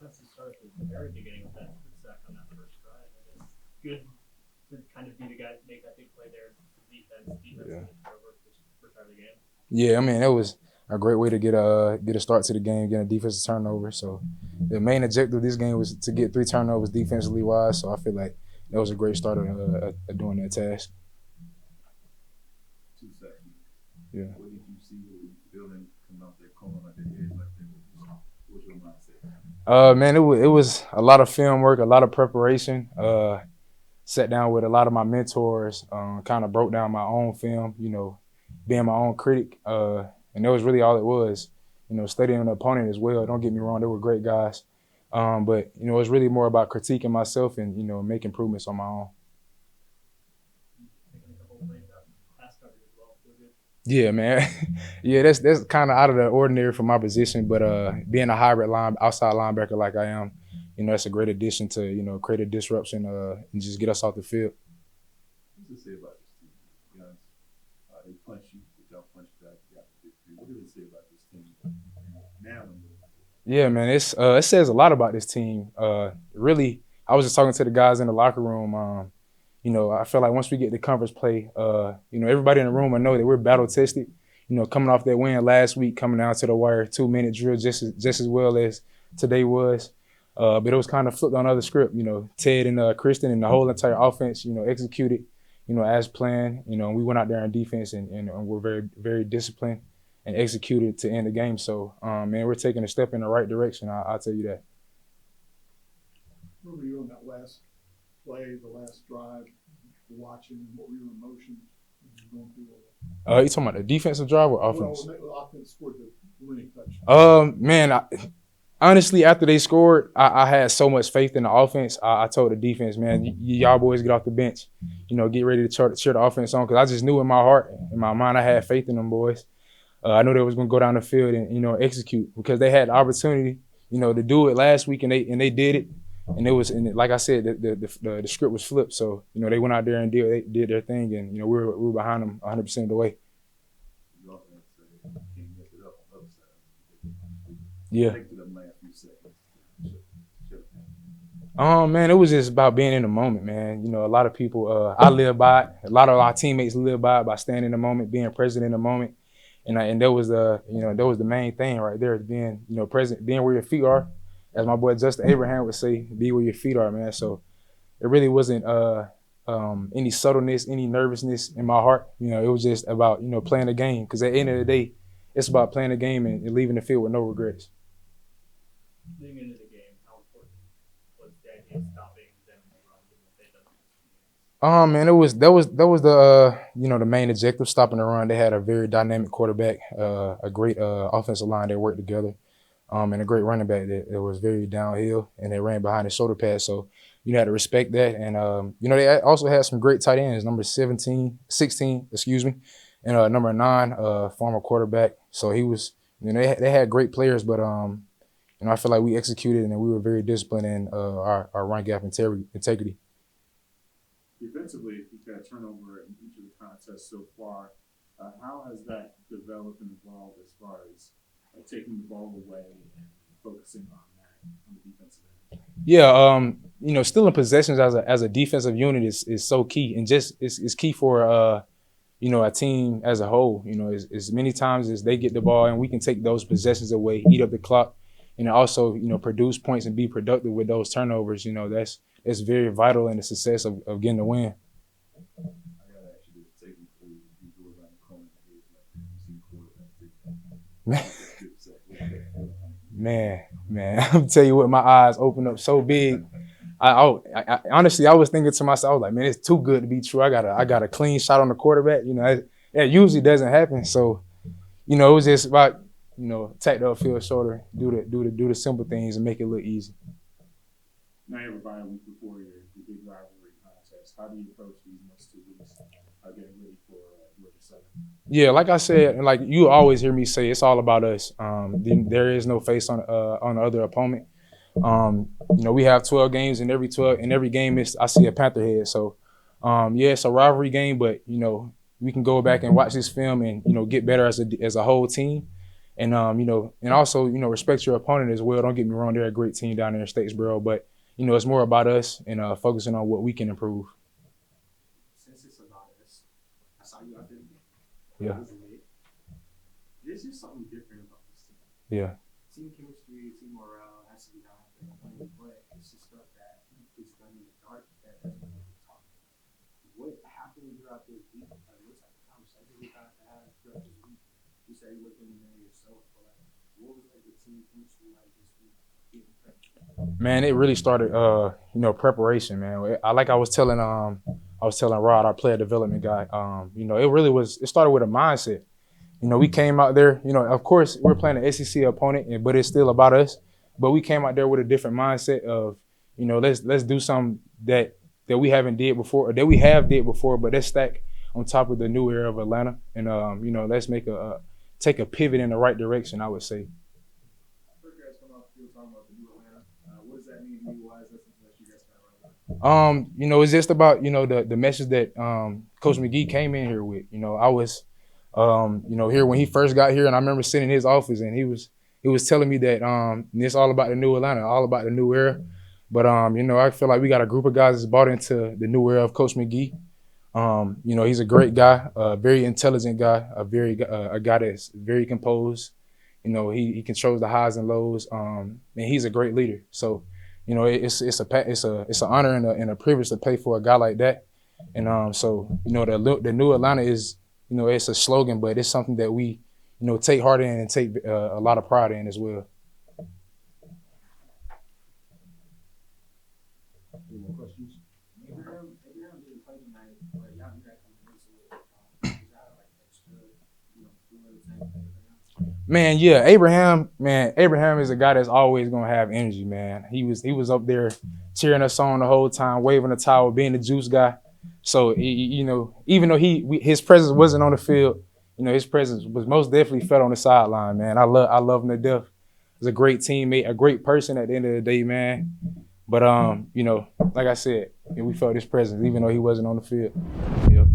sense to start at the very beginning with that sack on that first drive. And it's good to kind of be the guy to make that big play there. Defense, Yeah. over first drive of the game. Yeah, I mean, that was a great way to get a start to the game, get a defensive turnover. So the main objective of this game was to get 3 turnovers defensively wise. So I feel like that was a great start of doing that task. 2 seconds. Yeah. What did you see? What were you feeling coming off that corner like the edge like that? What was your mindset? Man, it was a lot of film work, a lot of preparation. Sat down with a lot of my mentors, kind of broke down my own film, being my own critic. And that was really all it was, studying the opponent as well. Don't get me wrong, they were great guys. But, it was really more about critiquing myself and, make improvements on my own. Yeah, man. Yeah, that's kind of out of the ordinary for my position. But being a hybrid outside linebacker like I am, that's a great addition to, create a disruption and just get us off the field. What does it say about this team? To be honest, they punch you, but y'all punch back. You got the victory. What does it say about this team now? Yeah, man, it says a lot about this team. Really, I was just talking to the guys in the locker room. I feel like once we get the conference play, everybody in the room will know that we're battle tested. Coming off that win last week, coming down to the wire, 2-minute drill just as well as today was. But it was kind of flipped on the other script. Ted and Kristen and the whole entire offense, executed, as planned. We went out there on defense and we're very, very disciplined and executed to end the game. So, man, we're taking a step in the right direction. I'll tell you that. Where were you on that last play, the last drive, watching? What were your emotions going through all that? You talking about the defensive drive or offense? Well, offense scored the winning touchdown. Man, honestly, after they scored, I had so much faith in the offense. I told the defense, man, y'all boys get off the bench, get ready to cheer the offense on, because I just knew in my heart, in my mind, I had faith in them boys. I knew they was going to go down the field and execute, because they had the opportunity, to do it last week, and they did it. And like I said, the script was flipped. So they went out there and did their thing, and we were behind them 100% of the way. You also have to say, can you mess it up on the other side? Yeah. Take to them last few seconds. Man, it was just about being in the moment, man. A lot of people, I live by it. A lot of our teammates live by staying in the moment, being present in the moment, and that was the main thing right there, being present, being where your feet are. As my boy Justin Abraham would say, be where your feet are, man. So it really wasn't any subtleness, any nervousness in my heart. It was just about playing the game, because at the end of the day, it's about playing the game and leaving the field with no regrets. Getting into the game, how important was the idea of stopping them in the run? Man, that was the the main objective, stopping the run. They had a very dynamic quarterback, a great offensive line that worked together, and a great running back that was very downhill, and they ran behind the shoulder pads. So you had to respect that, and they also had some great tight ends, number 16, and number 9, former quarterback. So he was, they had great players, but I feel like we executed and we were very disciplined in our run gap integrity. Defensively, you've got a turnover in each of the contests so far. How has that developed and evolved as far as taking the ball away and focusing on that on the defensive end? Yeah, stealing possessions as a defensive unit is so key, and just it's key for a team as a whole. As many times as they get the ball and we can take those possessions away, eat up the clock, and also produce points and be productive with those turnovers. That's very vital in the success of getting the win. I gotta ask you this: taking you go around the corner and you see quarterback. Man, I'm tell you what, my eyes opened up so big. I honestly, I was thinking to myself, I was like, man, it's too good to be true. I got a clean shot on the quarterback. That usually doesn't happen. So, it was just about attack the upfield shoulder, do the simple things and make it look easy. Now you have a bye week before your big rivalry contest. How do you approach these next 2 weeks? Getting ready for Georgia Southern? Yeah, like I said, and like you always hear me say, it's all about us. There is no face on the other opponent. We have 12 games, and every game I see a Panther head. So, it's a rivalry game, but we can go back and watch this film and get better as a whole team, And and also, respect your opponent as well. Don't get me wrong, they're a great team down there in Statesboro, but it's more about us and focusing on what we can improve. Since it's about us, I saw you out there. Yeah. There's just something different about this team. Yeah. Team chemistry, team morale has to be high, but it's just stuff that is done in the dark that doesn't really talk. What happened when you're out there deep? Like, what type of conversation you got to have throughout this week? You said you looked in the mirror yourself, but like, what was like the team chemistry like this week? Man, it really started, preparation, man. I was telling Rod, our player development guy, it started with a mindset. We came out there, of course we're playing an SEC opponent, but it's still about us. But we came out there with a different mindset of, let's do something that we haven't did before, or that we have did before, but let's stack on top of the new era of Atlanta, and let's take a pivot in the right direction, I would say. First guys come off the field talking about the new Atlanta. What does that mean to you? Why is that something that you guys kind of run with? It's just about, the message that Coach McGee came in here with. I was here when he first got here, and I remember sitting in his office, and he was telling me that it's all about the new Atlanta, all about the new era. But I feel like we got a group of guys that's bought into the new era of Coach McGee. He's a great guy, a very intelligent guy, a guy that's very composed. He controls the highs and lows, and he's a great leader. So, it's an honor and a privilege to play for a guy like that. And the new Atlanta is, it's a slogan, but it's something that we, take heart in and take a lot of pride in as well. Any more questions? Abraham didn't play tonight, but y'all knew that coming into it. Is that like extra, feeling the same thing? Man, yeah, Abraham is a guy that's always gonna have energy, man. He was up there cheering us on the whole time, waving the towel, being the juice guy. So even though his presence wasn't on the field, his presence was most definitely felt on the sideline, man. I love him to death. He's a great teammate, a great person at the end of the day, man. But like I said, we felt his presence even though he wasn't on the field. Yep.